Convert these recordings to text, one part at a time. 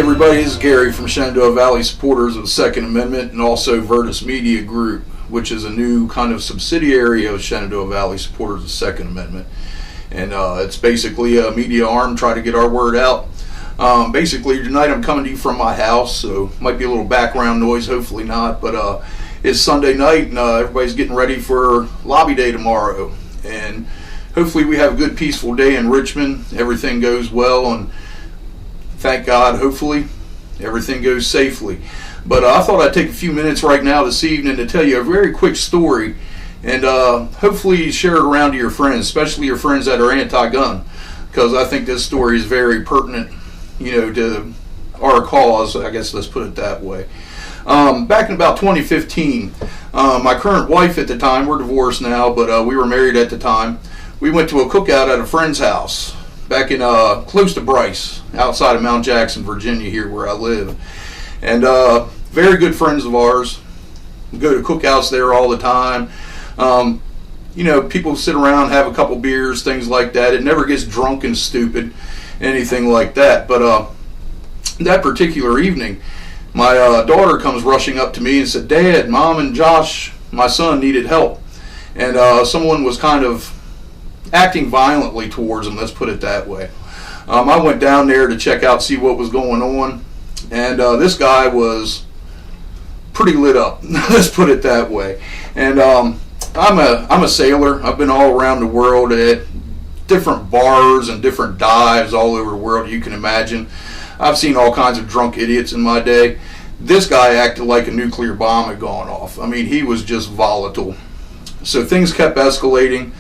everybody, this is Gary from Shenandoah Valley Supporters of the Second Amendment and also Virtus Media Group, which is a new kind of subsidiary of Shenandoah Valley Supporters of the Second Amendment. And it's basically a media arm trying to get our word out. Basically, tonight I'm coming to you from my house, so might be a little background noise, hopefully not, but it's Sunday night and everybody's getting ready for lobby day tomorrow. And hopefully we have a good, peaceful day in Richmond. Everything goes well, and thank God, hopefully, everything goes safely. But I thought I'd take a few minutes right now this evening to tell you a very quick story, and hopefully share it around to your friends, especially your friends that are anti-gun, because I think this story is very pertinent, to our cause, I guess, let's put it that way. Back in about 2015, my current wife at the time, we're divorced now, but we were married at the time, we went to a cookout at a friend's house back in close to Bryce, outside of Mount Jackson, Virginia, here where I live. And very good friends of ours. We go to cookouts there all the time. People sit around, have a couple beers, things like that. It never gets drunk and stupid, anything like that. But that particular evening, my daughter comes rushing up to me and said, "Dad, Mom and Josh, my son, needed help." And someone was kind of acting violently towards him, let's put it that way. I went down there to check out, see what was going on, and this guy was pretty lit up, let's put it that way. And I'm a sailor. I've been all around the world at different bars and different dives all over the world you can imagine. I've seen all kinds of drunk idiots in my day. This guy acted like a nuclear bomb had gone off. I mean, he was just volatile. So things kept escalating.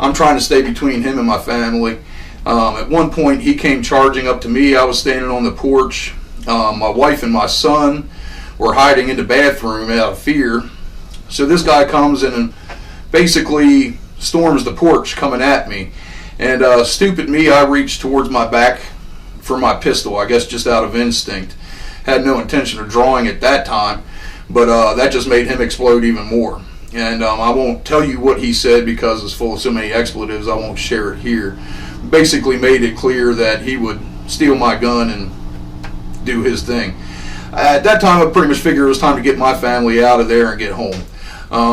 I'm trying to stay between him and my family. At one point, he came charging up to me. I was standing on the porch. My wife and my son were hiding in the bathroom out of fear. So this guy comes and basically storms the porch coming at me. And stupid me, I reached towards my back for my pistol, I guess just out of instinct. Had no intention of drawing at that time, but that just made him explode even more. And I won't tell you what he said because it's full of so many expletives, I won't share it here. Basically made it clear that he would steal my gun and do his thing. At that time, I pretty much figured it was time to get my family out of there and get home.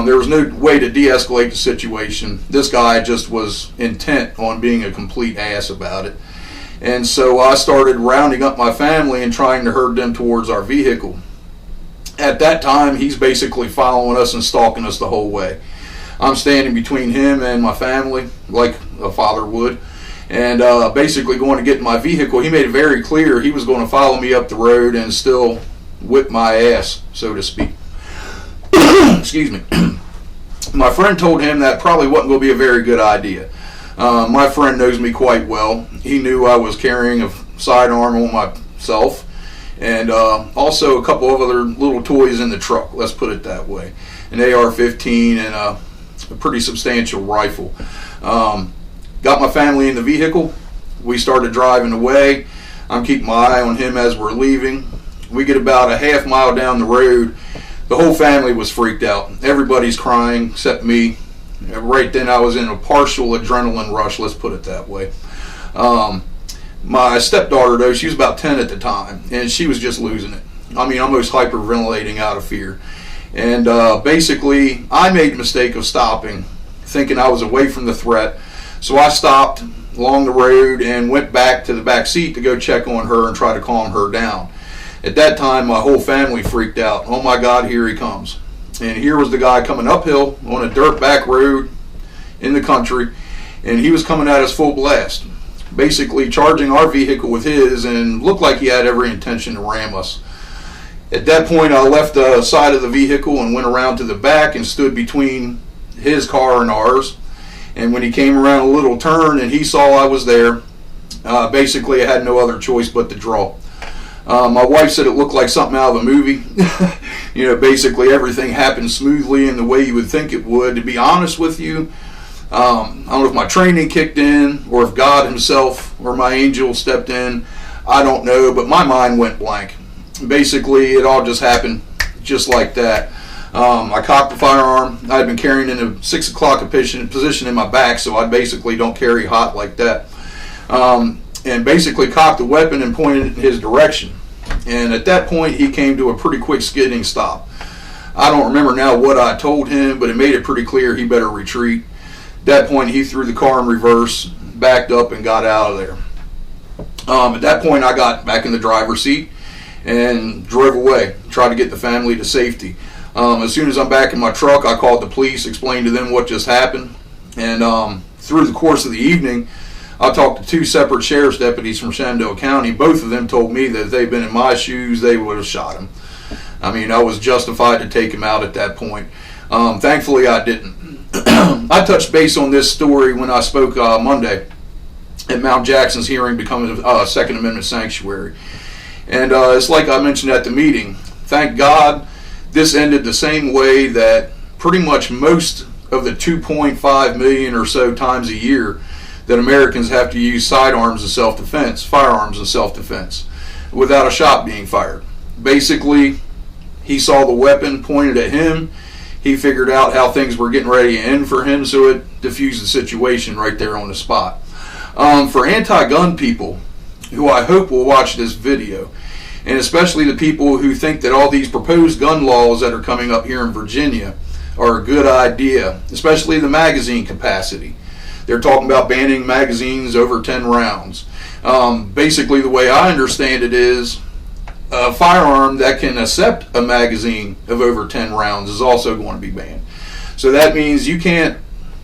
There was no way to de-escalate the situation. This guy just was intent on being a complete ass about it. And so I started rounding up my family and trying to herd them towards our vehicle. At that time, he's basically following us and stalking us the whole way. I'm standing between him and my family, like a father would, and basically going to get in my vehicle. He made it very clear he was going to follow me up the road and still whip my ass, so to speak. Excuse me. My friend told him that probably wasn't going to be a very good idea. My friend knows me quite well. He knew I was carrying a sidearm on myself, and also a couple of other little toys in the truck, let's put it that way. An AR-15 and a pretty substantial rifle. Got my family in the vehicle. We started driving away. I'm keeping my eye on him as we're leaving. We get about a half mile down the road. The whole family was freaked out. Everybody's crying except me. Right then I was in a partial adrenaline rush, let's put it that way. My stepdaughter, though, she was about 10 at the time, and she was just losing it. I mean, almost hyperventilating out of fear. And basically, I made the mistake of stopping, thinking I was away from the threat. So I stopped along the road and went back to the back seat to go check on her and try to calm her down. At that time, my whole family freaked out. Oh my God, here he comes. And here was the guy coming uphill on a dirt back road in the country, and he was coming at us full blast, basically charging our vehicle with his, and looked like he had every intention to ram us. At that point, I left the side of the vehicle and went around to the back and stood between his car and ours. And when he came around a little turn and he saw I was there, basically I had no other choice but to draw. My wife said it looked like something out of a movie. Basically everything happened smoothly in the way you would think it would. To be honest with you, I don't know if my training kicked in or if God himself or my angel stepped in. I don't know, but my mind went blank. Basically, it all just happened just like that. I cocked the firearm. I had been carrying in a 6 o'clock position in my back, so I basically don't carry hot like that. And basically cocked the weapon and pointed it in his direction. And at that point, he came to a pretty quick skidding stop. I don't remember now what I told him, but it made it pretty clear he better retreat. At that point, he threw the car in reverse, backed up, and got out of there. At that point, I got back in the driver's seat and drove away, tried to get the family to safety. As soon as I'm back in my truck, I called the police, explained to them what just happened. And through the course of the evening, I talked to two separate sheriff's deputies from Shenandoah County. Both of them told me that if they'd been in my shoes, they would have shot him. I mean, I was justified to take him out at that point. Thankfully, I didn't. I touched base on this story when I spoke Monday at Mount Jackson's hearing becoming a Second Amendment sanctuary. And it's like I mentioned at the meeting. Thank God this ended the same way that pretty much most of the 2.5 million or so times a year that Americans have to use sidearms in self-defense, firearms in self-defense, without a shot being fired. Basically, he saw the weapon pointed at him. He figured out how things were getting ready to end for him, so it diffused the situation right there on the spot. For anti-gun people, who I hope will watch this video, and especially the people who think that all these proposed gun laws that are coming up here in Virginia are a good idea, especially the magazine capacity. They're talking about banning magazines over 10 rounds. Basically, the way I understand it is a firearm that can accept a magazine of over 10 rounds is also going to be banned. So that means you can't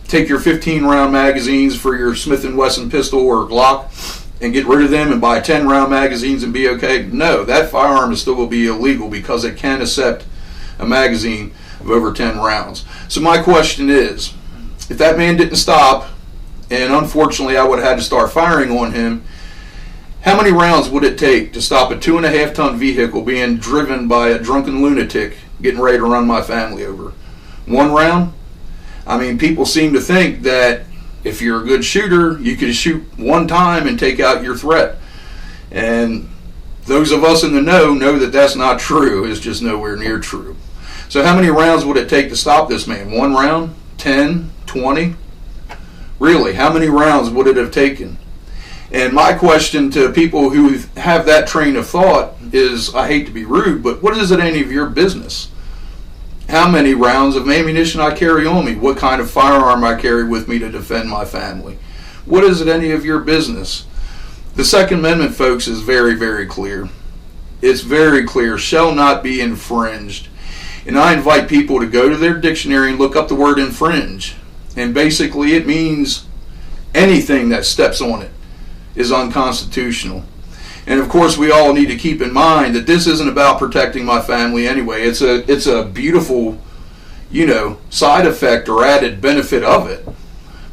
take your 15-round magazines for your Smith & Wesson pistol or Glock and get rid of them and buy 10-round magazines and be okay. No, that firearm is still going to be illegal because it can accept a magazine of over 10 rounds. So my question is, if that man didn't stop, and unfortunately I would have had to start firing on him, how many rounds would it take to stop a 2.5-ton vehicle being driven by a drunken lunatic getting ready to run my family over? 1 round? I mean, people seem to think that if you're a good shooter, you can shoot 1 time and take out your threat. And those of us in the know that that's not true. It's just nowhere near true. So how many rounds would it take to stop this man? 1 round? 10? 20? Really, how many rounds would it have taken? And my question to people who have that train of thought is, I hate to be rude, but what is it any of your business? How many rounds of ammunition I carry on me? What kind of firearm I carry with me to defend my family? What is it any of your business? The Second Amendment, folks, is very, very clear. It's very clear, shall not be infringed. And I invite people to go to their dictionary and look up the word infringe. And basically it means anything that steps on it is unconstitutional. And of course we all need to keep in mind that this isn't about protecting my family anyway. It's a beautiful, side effect or added benefit of it.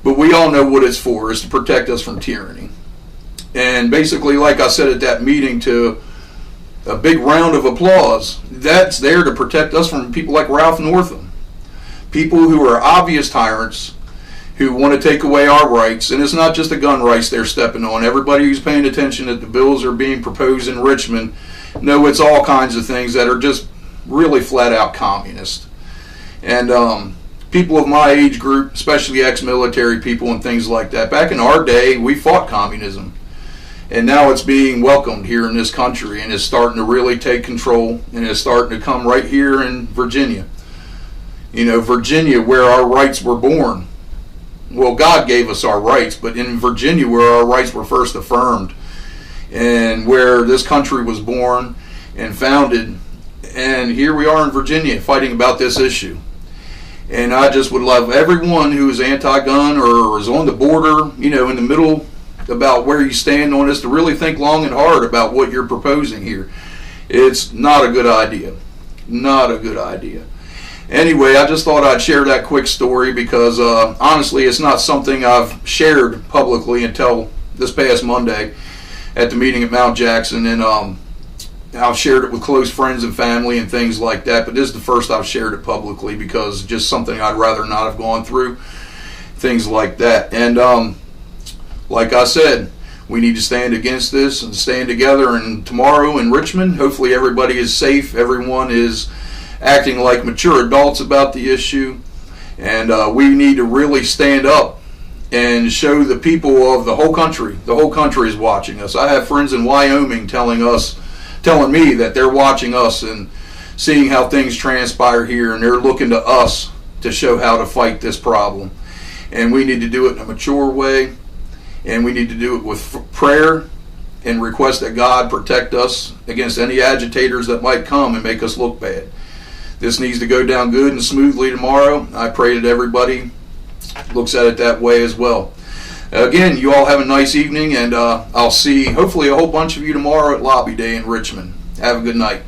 But we all know what it's for, is to protect us from tyranny. And basically, like I said at that meeting, to a big round of applause, that's there to protect us from people like Ralph Northam. People who are obvious tyrants, who want to take away our rights. And it's not just the gun rights they're stepping on. Everybody who's paying attention that the bills are being proposed in Richmond know it's all kinds of things that are just really flat out communist. And people of my age group, especially ex-military people and things like that, back in our day, we fought communism. And now it's being welcomed here in this country, and it's starting to really take control, and it's starting to come right here in Virginia. Virginia, where our rights were born. Well, God gave us our rights, but in Virginia, where our rights were first affirmed, and where this country was born and founded, and here we are in Virginia fighting about this issue. And I just would love everyone who is anti-gun or is on the border, in the middle about where you stand on this, to really think long and hard about what you're proposing here. It's not a good idea. Not a good idea. Anyway, I just thought I'd share that quick story because honestly, it's not something I've shared publicly until this past Monday at the meeting at Mount Jackson, and I've shared it with close friends and family and things like that, but this is the first I've shared it publicly because it's just something I'd rather not have gone through, things like that. And like I said, we need to stand against this and stand together, and tomorrow in Richmond, hopefully everybody is safe, everyone is acting like mature adults about the issue, and we need to really stand up and show the people of the whole country is watching us. I have friends in Wyoming telling us telling me that they're watching us and seeing how things transpire here, and they're looking to us to show how to fight this problem. And we need to do it in a mature way, and we need to do it with prayer and request that God protect us against any agitators that might come and make us look bad. This needs to go down good and smoothly tomorrow. I pray that everybody looks at it that way as well. Again, you all have a nice evening, and I'll see hopefully a whole bunch of you tomorrow at Lobby Day in Richmond. Have a good night.